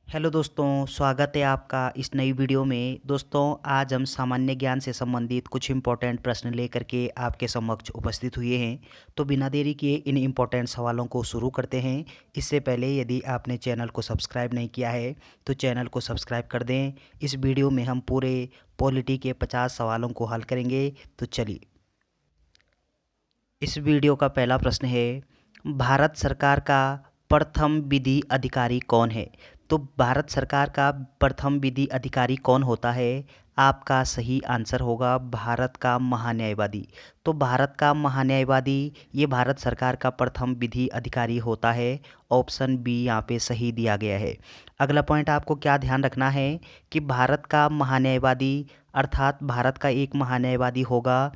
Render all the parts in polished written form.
Hello दोस्तों, स्वागत है आपका इस नई वीडियो में। दोस्तों, आज हम सामान्य ज्ञान से संबंधित कुछ इम्पोर्टेंट प्रश्न लेकर के आपके समक्ष उपस्थित हुए हैं। तो बिना देरी किए इन इम्पोर्टेंट सवालों को शुरू करते हैं। इससे पहले यदि आपने चैनल को सब्सक्राइब नहीं किया है तो चैनल को सब्सक्राइब कर दें। इस वीडियो में हम पूरे पॉलिटी के 50 सवालों को हल करेंगे। तो चलिए, इस वीडियो का पहला प्रश्न है, भारत सरकार का प्रथम विधि अधिकारी कौन है? तो भारत सरकार का प्रथम विधि अधिकारी कौन होता है? आपका सही आंसर होगा भारत का महान्यायवादी। तो भारत का महान्यायवादी ये भारत सरकार का प्रथम विधि अधिकारी होता है। ऑप्शन बी यहाँ पे सही दिया गया है। अगला पॉइंट आपको क्या ध्यान रखना है कि भारत का महान्यायवादी अर्थात भारत का एक महान्यायवादी होगा,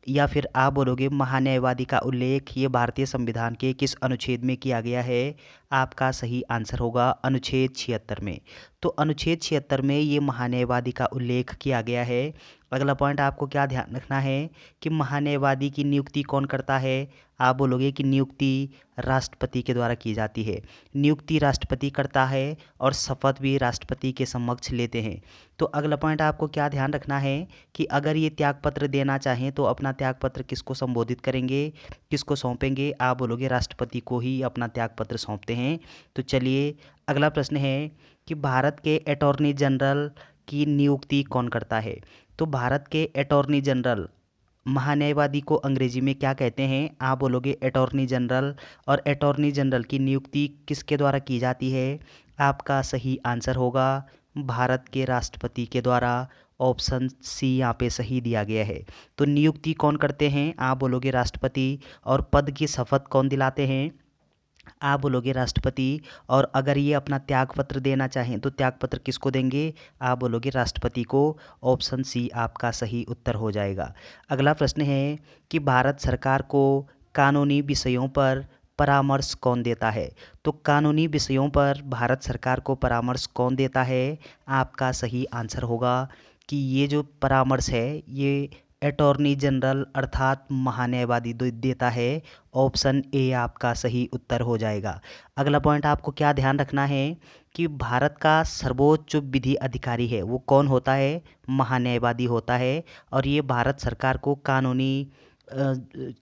या फिर आप बोलोगे महान्यायवादी का उल्लेख ये भारतीय संविधान के किस अनुच्छेद में किया गया है? आपका सही आंसर होगा अनुच्छेद 76 में। तो अनुच्छेद 76 में ये महान्यायवादी का उल्लेख किया गया है। अगला पॉइंट आपको क्या ध्यान रखना है कि महान्यायवादी की नियुक्ति कौन करता है? आप बोलोगे कि नियुक्ति राष्ट्रपति के द्वारा की जाती है। नियुक्ति राष्ट्रपति करता है और शपथ भी राष्ट्रपति के समक्ष लेते हैं। तो अगला पॉइंट आपको क्या ध्यान रखना है कि अगर ये त्यागपत्र देना चाहें तो अपना त्यागपत्र किसको संबोधित करेंगे, किसको सौंपेंगे? आप बोलोगे राष्ट्रपति को ही अपना त्यागपत्र सौंपते हैं। तो चलिए, अगला प्रश्न है कि भारत के अटॉर्नी जनरल की नियुक्ति कौन करता है? तो भारत के अटॉर्नी जनरल महान्यायवादी को अंग्रेजी में क्या कहते हैं? आप बोलोगे अटॉर्नी जनरल। और अटॉर्नी जनरल की नियुक्ति किसके द्वारा की जाती है? आपका सही आंसर होगा भारत के राष्ट्रपति के द्वारा। ऑप्शन सी यहाँ पे सही दिया गया है। तो नियुक्ति कौन करते हैं? आप बोलोगे राष्ट्रपति। और पद की शपथ कौन दिलाते हैं? आप बोलोगे राष्ट्रपति। और अगर ये अपना त्यागपत्र देना चाहें तो त्यागपत्र किसको देंगे? आप बोलोगे राष्ट्रपति को। ऑप्शन सी आपका सही उत्तर हो जाएगा। अगला प्रश्न है कि भारत सरकार को कानूनी विषयों पर परामर्श कौन देता है? तो कानूनी विषयों पर भारत सरकार को परामर्श कौन देता है? आपका सही आंसर होगा कि ये जो परामर्श है ये अटॉर्नी जनरल अर्थात महान्यायवादी देता है। ऑप्शन ए आपका सही उत्तर हो जाएगा। अगला पॉइंट आपको क्या ध्यान रखना है कि भारत का सर्वोच्च जो विधि अधिकारी है वो कौन होता है? महान्यायवादी होता है। और ये भारत सरकार को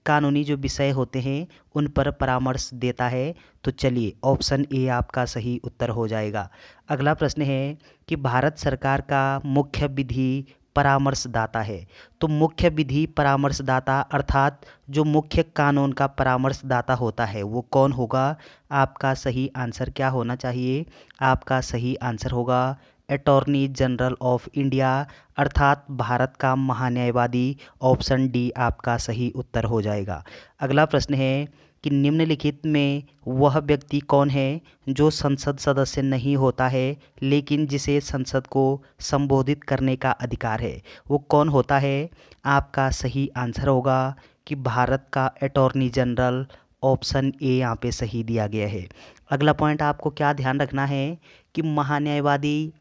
कानूनी जो विषय होते हैं उन पर परामर्श देता है। तो चलिए, ऑप्शन ए आपका सही उत्तर हो जाएगा। अगला प्रश्न है कि भारत सरकार का मुख्य विधि परामर्शदाता है। तो मुख्य विधि परामर्शदाता अर्थात जो मुख्य कानून का परामर्शदाता होता है वो कौन होगा? आपका सही आंसर क्या होना चाहिए? आपका सही आंसर होगा अटॉर्नी जनरल ऑफ इंडिया अर्थात भारत का महान्यायवादी। ऑप्शन डी आपका सही उत्तर हो जाएगा। अगला प्रश्न है कि निम्नलिखित में वह व्यक्ति कौन है जो संसद सदस्य नहीं होता है लेकिन जिसे संसद को संबोधित करने का अधिकार है? वो कौन होता है? आपका सही आंसर होगा कि भारत का अटॉर्नी जनरल। ऑप्शन ए यहाँ पे सही दिया गया है। अगला पॉइंट आपको क्या ध्यान रखना है कि महान्यायवादी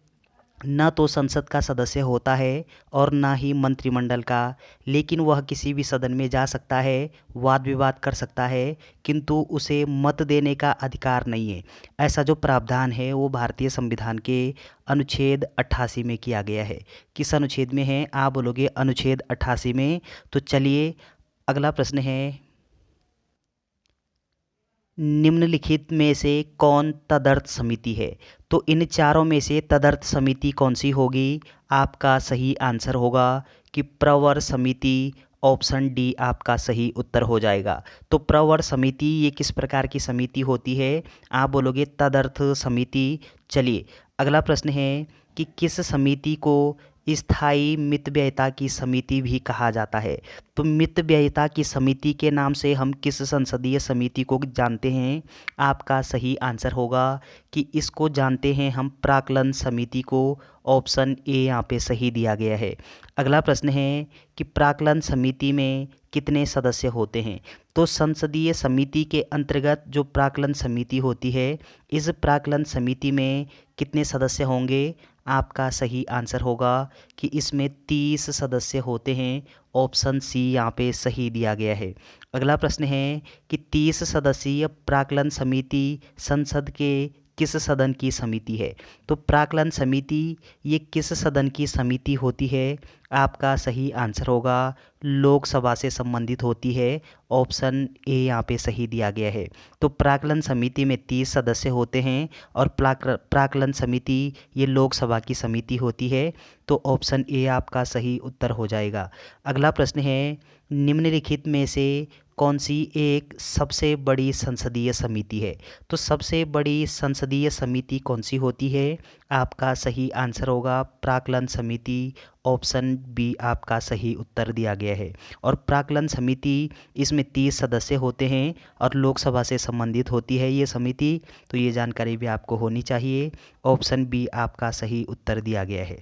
न तो संसद का सदस्य होता है और ना ही मंत्रिमंडल का, लेकिन वह किसी भी सदन में जा सकता है, वाद विवाद कर सकता है, किंतु उसे मत देने का अधिकार नहीं है। ऐसा जो प्रावधान है वो भारतीय संविधान के अनुच्छेद 88 में किया गया है। किस अनुच्छेद में है? आप बोलोगे अनुच्छेद 88 में। तो चलिए, अगला प्रश्न है, निम्नलिखित में से कौन तदर्थ समिति है? तो इन चारों में से तदर्थ समिति कौन सी होगी? आपका सही आंसर होगा कि प्रवर समिति। ऑप्शन डी आपका सही उत्तर हो जाएगा। तो प्रवर समिति ये किस प्रकार की समिति होती है? आप बोलोगे तदर्थ समिति। चलिए, अगला प्रश्न है कि किस समिति को स्थायी मितव्ययिता की समिति भी कहा जाता है? तो मितव्ययिता की समिति के नाम से हम किस संसदीय समिति को जानते हैं? आपका सही आंसर होगा कि इसको जानते हैं हम प्राक्कलन समिति को। ऑप्शन ए यहाँ पे सही दिया गया है। अगला प्रश्न है कि प्राक्कलन समिति में कितने सदस्य होते हैं? तो संसदीय समिति के अंतर्गत जो प्राक्कलन समिति होती है, इस प्राक्कलन समिति में कितने सदस्य होंगे? आपका सही आंसर होगा कि इसमें 30 सदस्य होते हैं। ऑप्शन सी यहाँ पे सही दिया गया है। अगला प्रश्न है कि 30 सदस्यीय प्राक्कलन समिति संसद के किस सदन की समिति है? तो प्राक्कलन समिति ये किस सदन की समिति होती है? आपका सही आंसर होगा लोकसभा से संबंधित होती है। ऑप्शन ए यहाँ पे सही दिया गया है। तो प्राक्कलन समिति में 30 सदस्य होते हैं और प्राक्कलन समिति ये लोकसभा की समिति होती है। तो ऑप्शन ए आपका सही उत्तर हो जाएगा। अगला प्रश्न है, निम्नलिखित में से कौन सी एक सबसे बड़ी संसदीय समिति है? तो सबसे बड़ी संसदीय समिति कौन सी होती है? आपका सही आंसर होगा प्राक्कलन समिति। ऑप्शन बी आपका सही उत्तर दिया गया है। और प्राक्कलन समिति इसमें 30 सदस्य होते हैं और लोकसभा से संबंधित होती है ये समिति। तो ये जानकारी भी आपको होनी चाहिए। ऑप्शन बी आपका सही उत्तर दिया गया है।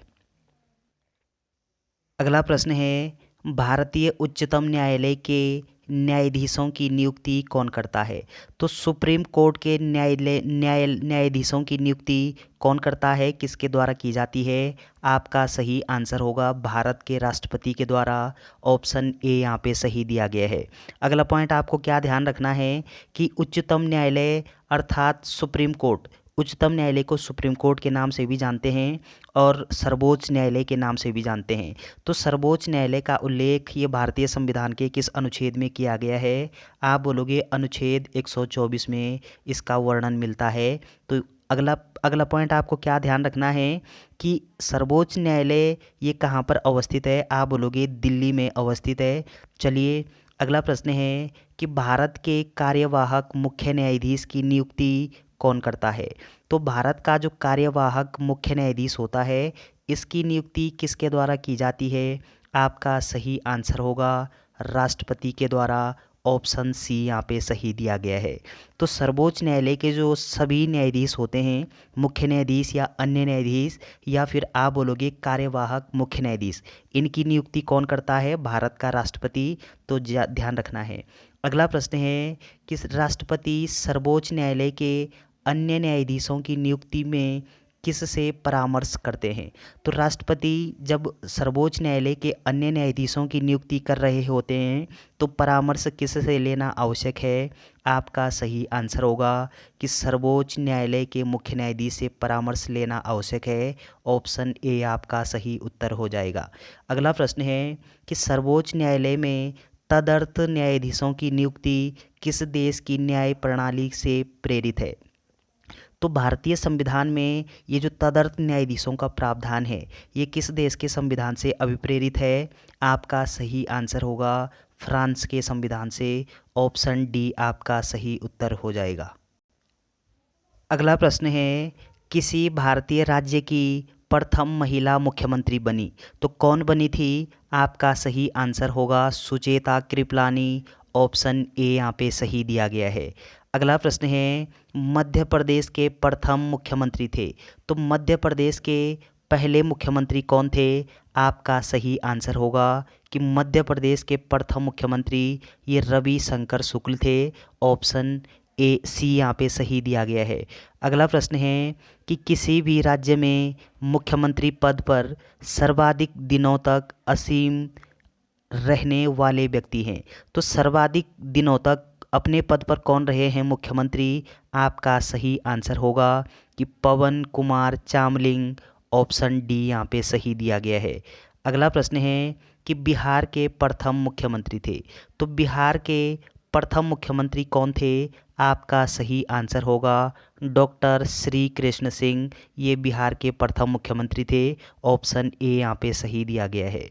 अगला प्रश्न है, भारतीय उच्चतम न्यायालय के न्यायाधीशों की नियुक्ति कौन करता है? तो सुप्रीम कोर्ट के न्यायाधीशों की नियुक्ति कौन करता है, किसके द्वारा की जाती है? आपका सही आंसर होगा भारत के राष्ट्रपति के द्वारा। ऑप्शन ए यहाँ पे सही दिया गया है। अगला पॉइंट आपको क्या ध्यान रखना है कि उच्चतम न्यायालय अर्थात सुप्रीम कोर्ट, उच्चतम न्यायालय को सुप्रीम कोर्ट के नाम से भी जानते हैं और सर्वोच्च न्यायालय के नाम से भी जानते हैं। तो सर्वोच्च न्यायालय का उल्लेख ये भारतीय संविधान के किस अनुच्छेद में किया गया है? आप बोलोगे अनुच्छेद 124 में इसका वर्णन मिलता है। तो अगला पॉइंट आपको क्या ध्यान रखना है कि सर्वोच्च न्यायालय ये कहाँ पर अवस्थित है? आप बोलोगे दिल्ली में अवस्थित है। चलिए अगला प्रश्न है कि भारत के कार्यवाहक मुख्य न्यायाधीश की नियुक्ति कौन करता है? तो भारत का जो कार्यवाहक मुख्य न्यायाधीश होता है इसकी नियुक्ति किसके द्वारा की जाती है? आपका सही आंसर होगा राष्ट्रपति के द्वारा। ऑप्शन सी यहाँ पे सही दिया गया है। तो सर्वोच्च न्यायालय के जो सभी न्यायाधीश होते हैं, मुख्य न्यायाधीश या अन्य न्यायाधीश या फिर आप बोलोगे कार्यवाहक मुख्य न्यायाधीश, इनकी नियुक्ति कौन करता है? भारत का राष्ट्रपति। तो ध्यान रखना है। अगला प्रश्न है कि राष्ट्रपति सर्वोच्च न्यायालय के अन्य न्यायाधीशों की नियुक्ति में किससे परामर्श करते हैं? तो राष्ट्रपति जब सर्वोच्च न्यायालय के अन्य न्यायाधीशों की नियुक्ति कर रहे होते हैं तो परामर्श किससे लेना आवश्यक है? आपका सही आंसर होगा कि सर्वोच्च न्यायालय के मुख्य न्यायाधीश से परामर्श लेना आवश्यक है। ऑप्शन ए आपका सही उत्तर हो जाएगा। अगला प्रश्न है कि सर्वोच्च न्यायालय में तदर्थ न्यायाधीशों की नियुक्ति किस देश की न्याय प्रणाली से प्रेरित है? तो भारतीय संविधान में ये जो तदर्थ न्यायाधीशों का प्रावधान है ये किस देश के संविधान से अभिप्रेरित है? आपका सही आंसर होगा फ्रांस के संविधान से। ऑप्शन डी आपका सही उत्तर हो जाएगा। अगला प्रश्न है, किसी भारतीय राज्य की प्रथम महिला मुख्यमंत्री बनी, तो कौन बनी थी? आपका सही आंसर होगा सुचेता कृपलानी। ऑप्शन ए यहाँ पे सही दिया गया है। अगला प्रश्न है, मध्य प्रदेश के प्रथम मुख्यमंत्री थे, तो मध्य प्रदेश के पहले मुख्यमंत्री कौन थे? आपका सही आंसर होगा कि मध्य प्रदेश के प्रथम मुख्यमंत्री ये रविशंकर शुक्ल थे। ऑप्शन ए सी यहाँ पे सही दिया गया है। अगला प्रश्न है कि किसी भी राज्य में मुख्यमंत्री पद पर सर्वाधिक दिनों तक असीम रहने वाले व्यक्ति हैं, तो सर्वाधिक दिनों तक अपने पद पर कौन रहे हैं मुख्यमंत्री? आपका सही आंसर होगा कि पवन कुमार चामलिंग। ऑप्शन डी यहाँ पे सही दिया गया है। अगला प्रश्न है कि बिहार के प्रथम मुख्यमंत्री थे, तो बिहार के प्रथम मुख्यमंत्री कौन थे? आपका सही आंसर होगा डॉक्टर श्री कृष्ण सिंह। ये बिहार के प्रथम मुख्यमंत्री थे। ऑप्शन ए यहाँ पे सही दिया गया है।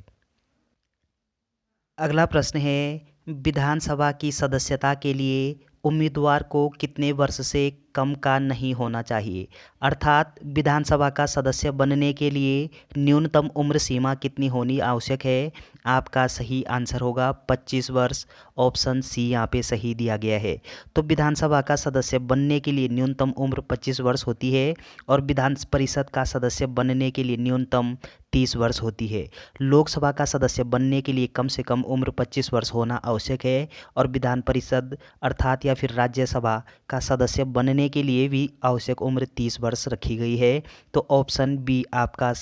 अगला प्रश्न है, विधानसभा की सदस्यता के लिए उम्मीदवार को कितने वर्ष से कम का नहीं होना चाहिए? अर्थात विधानसभा का सदस्य बनने के लिए न्यूनतम उम्र सीमा कितनी होनी आवश्यक है? आपका सही आंसर होगा 25 वर्ष। ऑप्शन सी यहाँ पे सही दिया गया है। तो विधानसभा का सदस्य बनने के लिए न्यूनतम उम्र 25 वर्ष होती है और विधान परिषद का सदस्य बनने के लिए न्यूनतम 30 वर्ष होती है। लोकसभा का सदस्य बनने के लिए कम से कम उम्र 25 वर्ष होना आवश्यक है और विधान परिषद अर्थात या फिर राज्यसभा का सदस्य बनने के लिए भी आवश्यक उम्र 30 वर्ष रखी गई है। तो ऑप्शन बी आपका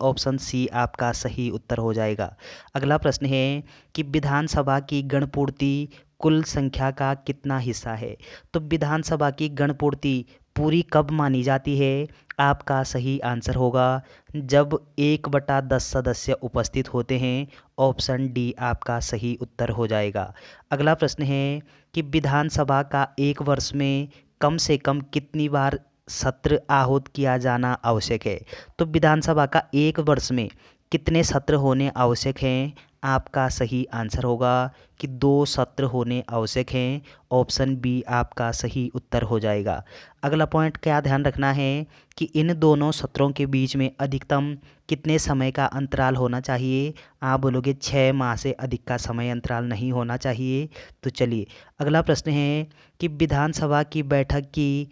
ऑप्शन सी आपका सही उत्तर हो जाएगा। अगला प्रश्न है कि विधानसभा की गणपूर्ति कुल संख्या का कितना हिस्सा है? तो विधानसभा की गणपूर्ति पूरी कब मानी जाती है? आपका सही आंसर होगा जब 1/10 सदस्य उपस्थित होते हैं। ऑप्शन डी आपका सही उत्तर हो जाएगा। अगला प्रश्न है कि विधानसभा का एक वर्ष में कम से कम कितनी बार सत्र आहूत किया जाना आवश्यक है? तो विधानसभा का एक वर्ष में कितने सत्र होने आवश्यक हैं? आपका सही आंसर होगा कि 2 सत्र होने आवश्यक हैं। ऑप्शन बी आपका सही उत्तर हो जाएगा। अगला पॉइंट क्या ध्यान रखना है कि इन दोनों सत्रों के बीच में अधिकतम कितने समय का अंतराल होना चाहिए? आप बोलोगे 6 माह से अधिक का समय अंतराल नहीं होना चाहिए। तो चलिए अगला प्रश्न है कि विधानसभा की बैठक की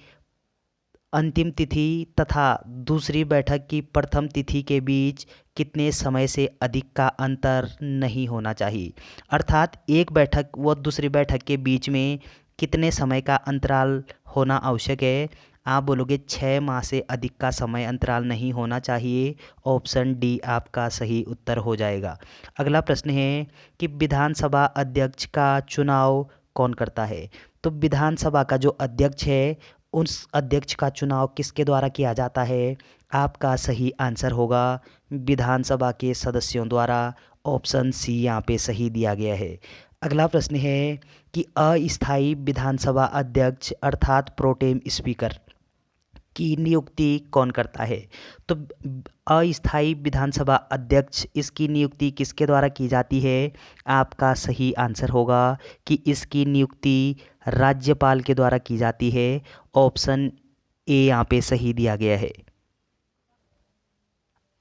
अंतिम तिथि तथा दूसरी बैठक की प्रथम तिथि के बीच कितने समय से अधिक का अंतर नहीं होना चाहिए? अर्थात एक बैठक व दूसरी बैठक के बीच में कितने समय का अंतराल होना आवश्यक है? आप बोलोगे 6 माह से अधिक का समय अंतराल नहीं होना चाहिए। ऑप्शन डी आपका सही उत्तर हो जाएगा। अगला प्रश्न है कि विधानसभा अध्यक्ष का चुनाव कौन करता है? तो विधानसभा का जो अध्यक्ष है उस अध्यक्ष का चुनाव किसके द्वारा किया जाता है? आपका सही आंसर होगा विधानसभा के सदस्यों द्वारा। ऑप्शन सी यहाँ पे सही दिया गया है। अगला प्रश्न है कि अस्थाई विधानसभा अध्यक्ष अर्थात प्रोटेम स्पीकर की नियुक्ति कौन करता है? तो अस्थाई विधानसभा अध्यक्ष इसकी नियुक्ति किसके द्वारा की जाती है? आपका सही आंसर होगा कि इसकी नियुक्ति राज्यपाल के द्वारा की जाती है। ऑप्शन ए यहाँ पे सही दिया गया है।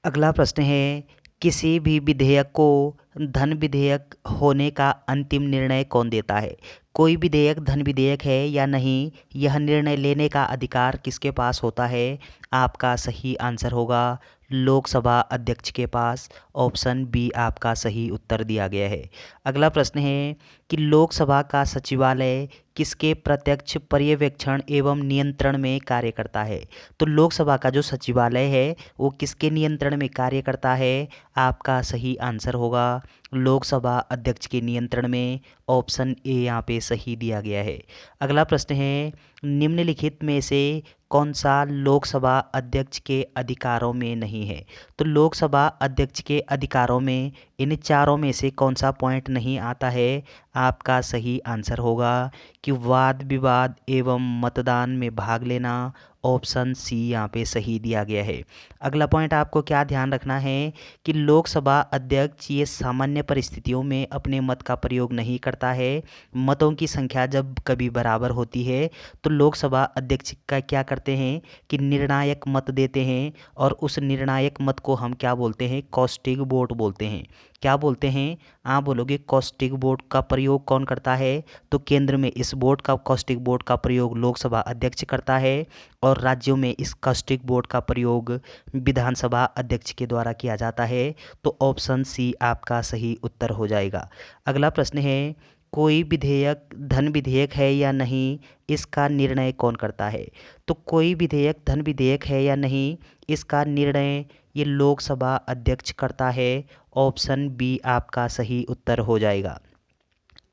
अगला प्रश्न है किसी भी विधेयक को धन विधेयक होने का अंतिम निर्णय कौन देता है? कोई विधेयक धन विधेयक है या नहीं, यह निर्णय लेने का अधिकार किसके पास होता है? आपका सही आंसर होगा लोकसभा अध्यक्ष के पास। ऑप्शन बी आपका सही उत्तर दिया गया है। अगला प्रश्न है कि लोकसभा का सचिवालय किसके प्रत्यक्ष पर्यवेक्षण एवं नियंत्रण में कार्य करता है? तो लोकसभा का जो सचिवालय है वो किसके नियंत्रण में कार्य करता है? आपका सही आंसर होगा लोकसभा अध्यक्ष के नियंत्रण में। ऑप्शन ए यहाँ पे सही दिया गया है। अगला प्रश्न है निम्नलिखित में से कौन सा लोकसभा अध्यक्ष के अधिकारों में नहीं है? तो लोकसभा अध्यक्ष के अधिकारों में इन चारों में से कौन सा पॉइंट नहीं आता है? आपका सही आंसर होगा कि वाद विवाद एवं मतदान में भाग लेना। ऑप्शन सी यहाँ पे सही दिया गया है। अगला पॉइंट आपको क्या ध्यान रखना है कि लोकसभा अध्यक्ष ये सामान्य परिस्थितियों में अपने मत का प्रयोग नहीं करता है। मतों की संख्या जब कभी बराबर होती है तो लोकसभा अध्यक्ष का क्या करते हैं कि निर्णायक मत देते हैं, और उस निर्णायक मत को हम क्या बोलते हैं? कॉस्टिक वोट बोलते हैं। क्या बोलते हैं? आप बोलोगे कॉस्टिक वोट का प्रयोग कौन करता है? तो केंद्र में इस वोट का कॉस्टिक वोट का प्रयोग लोकसभा अध्यक्ष करता है और राज्यों में इस कॉस्टिक वोट का प्रयोग विधानसभा अध्यक्ष के द्वारा किया जाता है। तो ऑप्शन सी आपका सही उत्तर हो जाएगा। अगला प्रश्न है कोई विधेयक धन विधेयक है या नहीं, इसका निर्णय कौन करता है? तो कोई विधेयक धन विधेयक है या नहीं, इसका निर्णय ये लोकसभा अध्यक्ष करता है। ऑप्शन बी आपका सही उत्तर हो जाएगा।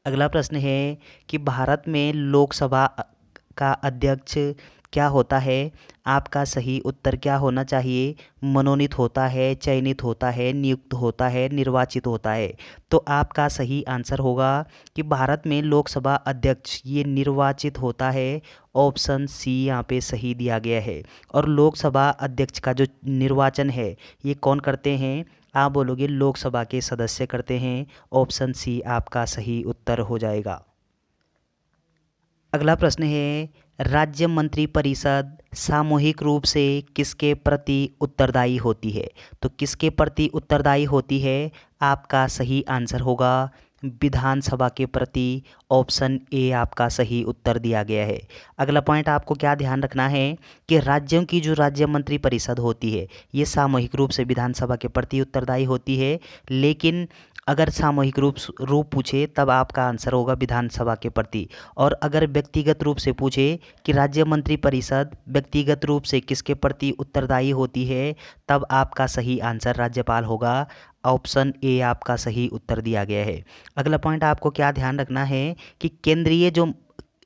अगला प्रश्न है कि भारत में लोकसभा का अध्यक्ष क्या होता है? आपका सही उत्तर क्या होना चाहिए? मनोनीत होता है, चयनित होता है, नियुक्त होता है, निर्वाचित होता है? तो आपका सही आंसर होगा कि भारत में लोकसभा अध्यक्ष ये निर्वाचित होता है। ऑप्शन सी यहाँ पे सही दिया गया है। और लोकसभा अध्यक्ष का जो निर्वाचन है ये कौन करते हैं? आप बोलोगे लोकसभा के सदस्य करते हैं। ऑप्शन सी आपका सही उत्तर हो जाएगा। अगला प्रश्न है राज्य मंत्रिपरिषद सामूहिक रूप से किसके प्रति उत्तरदायी होती है? तो किसके प्रति उत्तरदायी होती है? आपका सही आंसर होगा विधानसभा के प्रति। ऑप्शन ए आपका सही उत्तर दिया गया है। अगला पॉइंट आपको क्या ध्यान रखना है कि राज्यों की जो राज्य मंत्रिपरिषद होती है ये सामूहिक रूप से विधानसभा के प्रति उत्तरदायी होती है, लेकिन अगर सामूहिक रूप पूछे तब आपका आंसर होगा विधानसभा के प्रति। और अगर व्यक्तिगत रूप से पूछे कि राज्य मंत्रिपरिषद व्यक्तिगत रूप से किसके प्रति उत्तरदायी होती है, तब आपका सही आंसर राज्यपाल होगा। ऑप्शन ए आपका सही उत्तर दिया गया है। अगला पॉइंट आपको क्या ध्यान रखना है कि केंद्रीय जो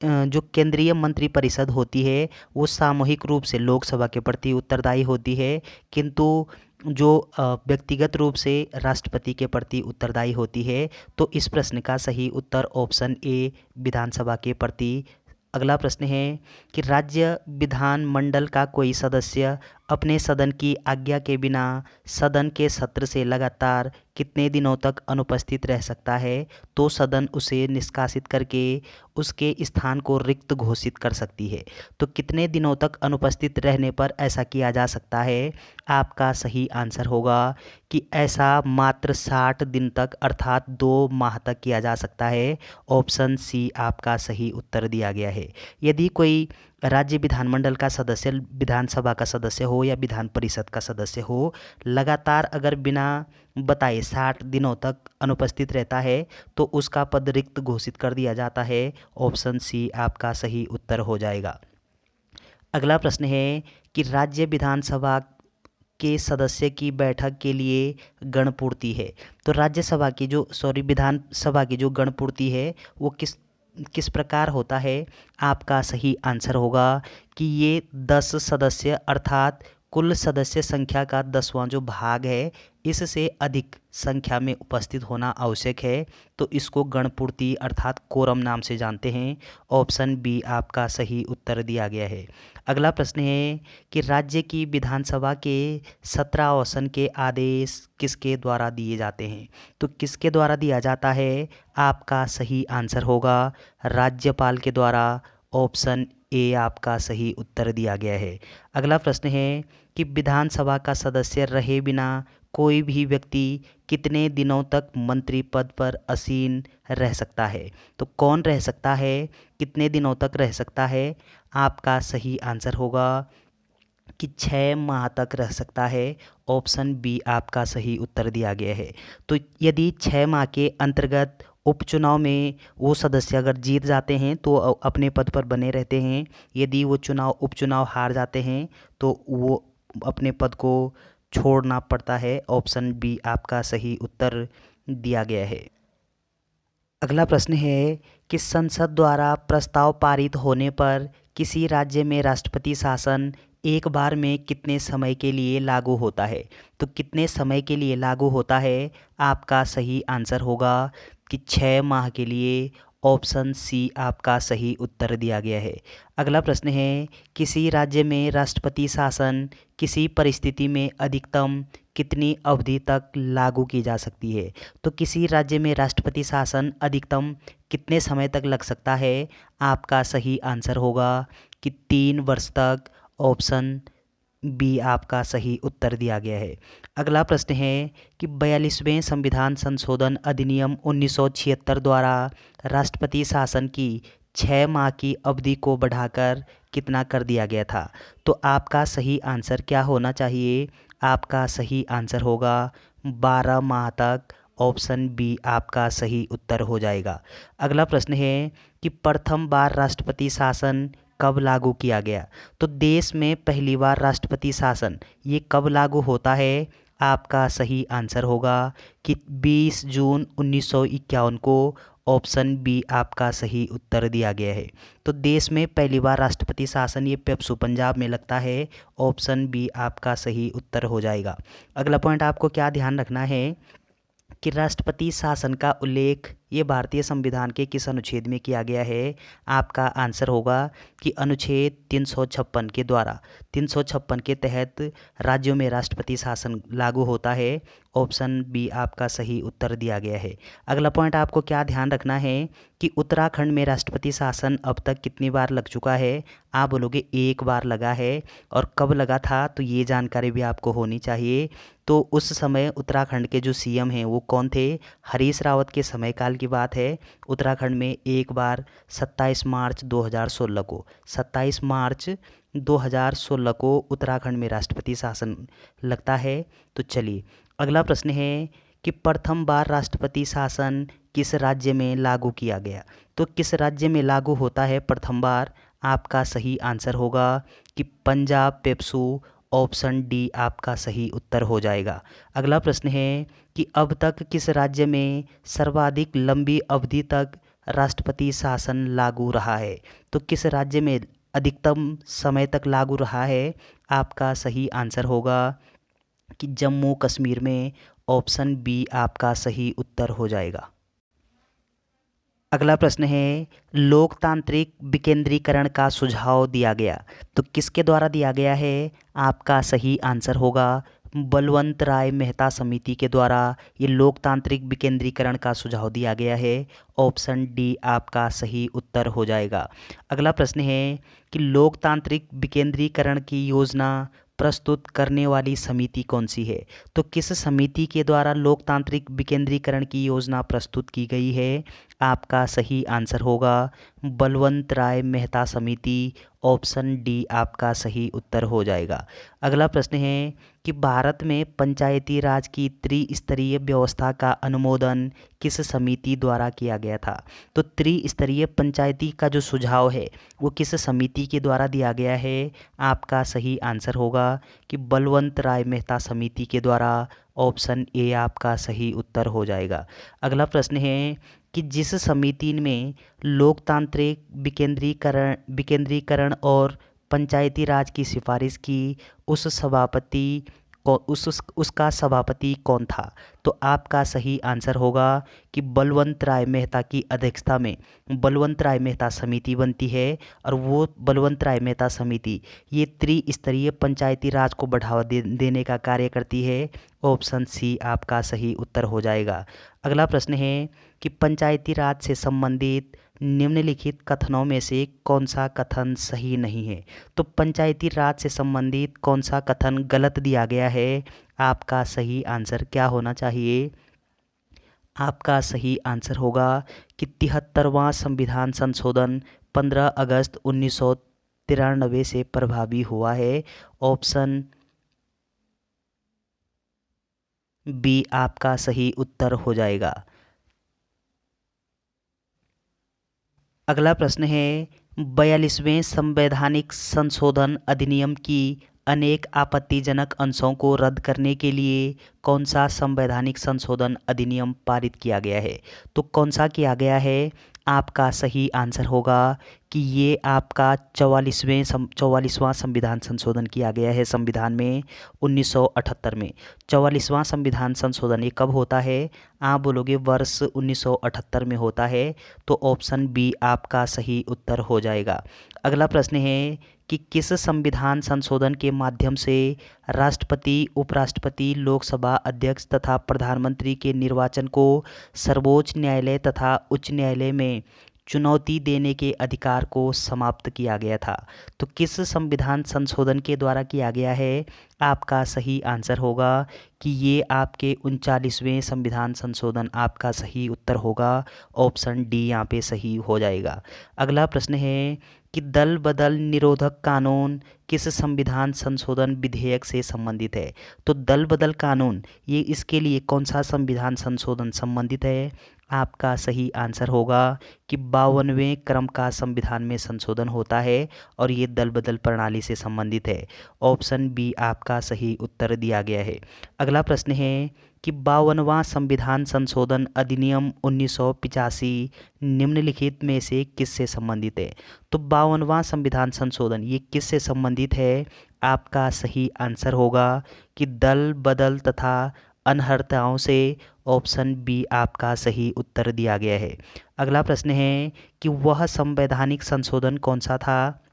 जो केंद्रीय मंत्रिपरिषद होती है वो सामूहिक रूप से लोकसभा के प्रति उत्तरदायी होती है, किंतु जो व्यक्तिगत रूप से राष्ट्रपति के प्रति उत्तरदायी होती है। तो इस प्रश्न का सही उत्तर ऑप्शन ए विधानसभा के प्रति। अगला प्रश्न है कि राज्य विधानमंडल का कोई सदस्य अपने सदन की आज्ञा के बिना सदन के सत्र से लगातार कितने दिनों तक अनुपस्थित रह सकता है। तो सदन उसे निष्कासित करके उसके स्थान को रिक्त घोषित कर सकती है। तो कितने दिनों तक अनुपस्थित रहने पर ऐसा किया जा सकता है। आपका सही आंसर होगा कि ऐसा मात्र 60 दिन तक अर्थात 2 माह तक किया जा सकता है। ऑप्शन सी आपका सही उत्तर दिया गया है। यदि कोई राज्य विधानमंडल का सदस्य विधानसभा का सदस्य हो या विधान परिषद का सदस्य हो, लगातार अगर बिना बताए 60 दिनों तक अनुपस्थित रहता है तो उसका पद रिक्त घोषित कर दिया जाता है। ऑप्शन सी आपका सही उत्तर हो जाएगा। अगला प्रश्न है कि राज्य विधानसभा के सदस्य की बैठक के लिए गणपूर्ति है। तो राज्यसभा की जो विधानसभा की जो गणपूर्ति है वो किस किस प्रकार होता है। आपका सही आंसर होगा कि ये 10 सदस्य अर्थात कुल सदस्य संख्या का 10वां जो भाग है इससे अधिक संख्या में उपस्थित होना आवश्यक है। तो इसको गणपूर्ति अर्थात कोरम नाम से जानते हैं। ऑप्शन बी आपका सही उत्तर दिया गया है। अगला प्रश्न है कि राज्य की विधानसभा के 17 आसन के आदेश किसके द्वारा दिए जाते हैं। तो किसके द्वारा दिया जाता है। आपका सही आंसर होगा राज्यपाल के द्वारा। ऑप्शन ए आपका सही उत्तर दिया गया है। अगला प्रश्न है कि विधानसभा का सदस्य रहे बिना कोई भी व्यक्ति कितने दिनों तक मंत्री पद पर आसीन रह सकता है। तो कौन रह सकता है, कितने दिनों तक रह सकता है। आपका सही आंसर होगा कि 6 माह तक रह सकता है। ऑप्शन बी आपका सही उत्तर दिया गया है। तो यदि 6 माह के अंतर्गत उपचुनाव में वो सदस्य अगर जीत जाते हैं तो अपने पद पर बने रहते हैं। यदि वो उपचुनाव हार जाते हैं तो वो अपने पद को छोड़ना पड़ता है। ऑप्शन बी आपका सही उत्तर दिया गया है। अगला प्रश्न है कि संसद द्वारा प्रस्ताव पारित होने पर किसी राज्य में राष्ट्रपति शासन एक बार में कितने समय के लिए लागू होता है। तो कितने समय के लिए लागू होता है। आपका सही आंसर होगा कि 6 माह के लिए। ऑप्शन सी आपका सही उत्तर दिया गया है। अगला प्रश्न है किसी राज्य में राष्ट्रपति शासन किसी परिस्थिति में अधिकतम कितनी अवधि तक लागू की जा सकती है। तो किसी राज्य में राष्ट्रपति शासन अधिकतम कितने समय तक लग सकता है। आपका सही आंसर होगा कि 3 वर्ष तक। ऑप्शन बी आपका सही उत्तर दिया गया है। अगला प्रश्न है कि 42वें संविधान संशोधन अधिनियम 1976 द्वारा राष्ट्रपति शासन की 6 माह की अवधि को बढ़ाकर कितना कर दिया गया था। तो आपका सही आंसर क्या होना चाहिए। आपका सही आंसर होगा 12 माह तक। ऑप्शन बी आपका सही उत्तर हो जाएगा। अगला प्रश्न है कि प्रथम बार राष्ट्रपति शासन कब लागू किया गया। तो देश में पहली बार राष्ट्रपति शासन ये कब लागू होता है। आपका सही आंसर होगा कि 20 जून 1951 को। ऑप्शन बी आपका सही उत्तर दिया गया है। तो देश में पहली बार राष्ट्रपति शासन ये पेप्सू पंजाब में लगता है। ऑप्शन बी आपका सही उत्तर हो जाएगा। अगला पॉइंट आपको क्या ध्यान रखना है कि राष्ट्रपति शासन का उल्लेख ये भारतीय संविधान के किस अनुच्छेद में किया गया है। आपका आंसर होगा कि अनुच्छेद 356 के द्वारा 356 के तहत राज्यों में राष्ट्रपति शासन लागू होता है। ऑप्शन बी आपका सही उत्तर दिया गया है। अगला पॉइंट आपको क्या ध्यान रखना है कि उत्तराखंड में राष्ट्रपति शासन अब तक कितनी बार लग चुका है। आप बोलोगे 1 बार लगा है और कब लगा था, तो ये जानकारी भी आपको होनी चाहिए। तो उस समय उत्तराखंड के जो सीएम हैं वो कौन थे। हरीश रावत के समय काल की बात है। उत्तराखंड में एक बार 27 मार्च 2016 को 27 मार्च 2016 को उत्तराखंड में राष्ट्रपति शासन लगता है। तो चलिए अगला प्रश्न है कि प्रथम बार राष्ट्रपति शासन किस राज्य में लागू किया गया। तो किस राज्य में लागू होता है प्रथम बार। आपका सही आंसर होगा कि पंजाब पेप्सू। ऑप्शन डी आपका सही उत्तर हो जाएगा। अगला प्रश्न है कि अब तक किस राज्य में सर्वाधिक लंबी अवधि तक राष्ट्रपति शासन लागू रहा है? तो किस राज्य में अधिकतम समय तक लागू रहा है? आपका सही आंसर होगा कि जम्मू कश्मीर में। ऑप्शन बी आपका सही उत्तर हो जाएगा। अगला प्रश्न है, लोकतांत्रिक विकेंद्रीकरण का सुझाव दिया गया तो किसके द्वारा दिया गया है? आपका सही आंसर होगा बलवंत राय मेहता समिति के द्वारा ये लोकतांत्रिक विकेंद्रीकरण का सुझाव दिया गया है। ऑप्शन डी आपका सही उत्तर हो जाएगा। अगला प्रश्न है कि लोकतांत्रिक विकेंद्रीकरण की योजना प्रस्तुत करने वाली समिति कौन सी है? तो किस समिति के द्वारा लोकतांत्रिक विकेंद्रीकरण की योजना प्रस्तुत की गई है? आपका सही आंसर होगा बलवंत राय मेहता समिति। ऑप्शन डी आपका सही उत्तर हो जाएगा। अगला प्रश्न है कि भारत में पंचायती राज की त्रिस्तरीय व्यवस्था का अनुमोदन किस समिति द्वारा किया गया था? तो त्रिस्तरीय पंचायती का जो सुझाव है वो किस समिति के द्वारा दिया गया है? आपका सही आंसर होगा कि बलवंत राय मेहता समिति के द्वारा। ऑप्शन ए आपका सही उत्तर हो जाएगा। अगला प्रश्न है कि जिस समिति में लोकतांत्रिक विकेंद्रीकरण और पंचायती राज की सिफारिश की उसका सभापति कौन था? तो आपका सही आंसर होगा कि बलवंत राय मेहता की अध्यक्षता में बलवंत राय मेहता समिति बनती है और वो बलवंत राय मेहता समिति ये त्रिस्तरीय पंचायती राज को बढ़ावा देने का कार्य करती है। ऑप्शन सी आपका सही उत्तर हो जाएगा। अगला प्रश्न है कि पंचायती राज से संबंधित निम्नलिखित कथनों में से कौन सा कथन सही नहीं है? तो पंचायती राज से संबंधित कौन सा कथन गलत दिया गया है? आपका सही आंसर क्या होना चाहिए? आपका सही आंसर होगा कि 73वां संविधान संशोधन 15 अगस्त 1993 से प्रभावी हुआ है। ऑप्शन बी आपका सही उत्तर हो जाएगा। अगला प्रश्न है, 42वें संवैधानिक संशोधन अधिनियम की अनेक आपत्तिजनक अंशों को रद्द करने के लिए कौन सा संवैधानिक संशोधन अधिनियम पारित किया गया है? तो कौन सा किया गया है? आपका सही आंसर होगा कि ये आपका 44वां संविधान संशोधन किया गया है संविधान में 1978 में। 44वां संविधान संशोधन ये कब होता है? आप बोलोगे वर्ष 1978 में होता है। तो ऑप्शन बी आपका सही उत्तर हो जाएगा। अगला प्रश्न है कि किस संविधान संशोधन के माध्यम से राष्ट्रपति, उपराष्ट्रपति, लोकसभा अध्यक्ष तथा प्रधानमंत्री के निर्वाचन को सर्वोच्च न्यायालय तथा उच्च न्यायालय में चुनौती देने के अधिकार को समाप्त किया गया था? तो किस संविधान संशोधन के द्वारा किया गया है? आपका सही आंसर होगा कि ये आपके 39वें संविधान संशोधन आपका सही उत्तर होगा। ऑप्शन डी यहाँ पे सही हो जाएगा। अगला प्रश्न है कि दल बदल निरोधक कानून किस संविधान संशोधन विधेयक से संबंधित है? तो दल बदल कानून ये इसके लिए कौन सा संविधान संशोधन संबंधित है? आपका सही आंसर होगा कि 52वें क्रम का संविधान में संशोधन होता है और ये दल बदल प्रणाली से संबंधित है। ऑप्शन बी आपका सही उत्तर दिया गया है। अगला प्रश्न है कि 52वां संविधान संशोधन अधिनियम 1985 निम्नलिखित में से किससे संबंधित है? तो 52वां संविधान संशोधन ये किससे संबंधित है? आपका सही आंसर होगा कि दल बदल तथा अनर्हताओं से। ऑप्शन बी आपका सही उत्तर दिया गया है। अगला प्रश्न है कि वह संवैधानिक संशोधन कौन सा था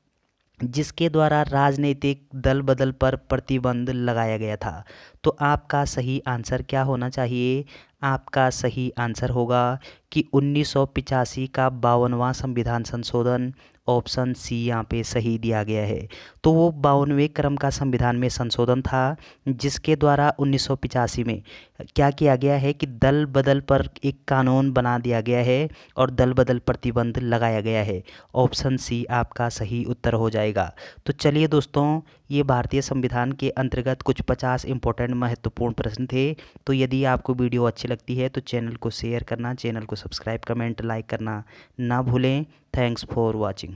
जिसके द्वारा राजनीतिक दल बदल पर प्रतिबंध लगाया गया था? तो आपका सही आंसर क्या होना चाहिए? आपका सही आंसर होगा कि 1985 का 52वां संविधान संशोधन। ऑप्शन सी यहाँ पे सही दिया गया है। तो वो 52वें क्रम का संविधान में संशोधन था जिसके द्वारा 1985 में क्या किया गया है कि दल बदल पर एक कानून बना दिया गया है और दल बदल प्रतिबंध लगाया गया है। ऑप्शन सी आपका सही उत्तर हो जाएगा। तो चलिए दोस्तों, ये भारतीय संविधान के अंतर्गत कुछ 50 इंपॉर्टेंट महत्वपूर्ण प्रश्न थे। तो यदि आपको वीडियो अच्छी लगती है तो चैनल को शेयर करना, चैनल को सब्सक्राइब, कमेंट, लाइक करना ना भूलें। Thanks for watching.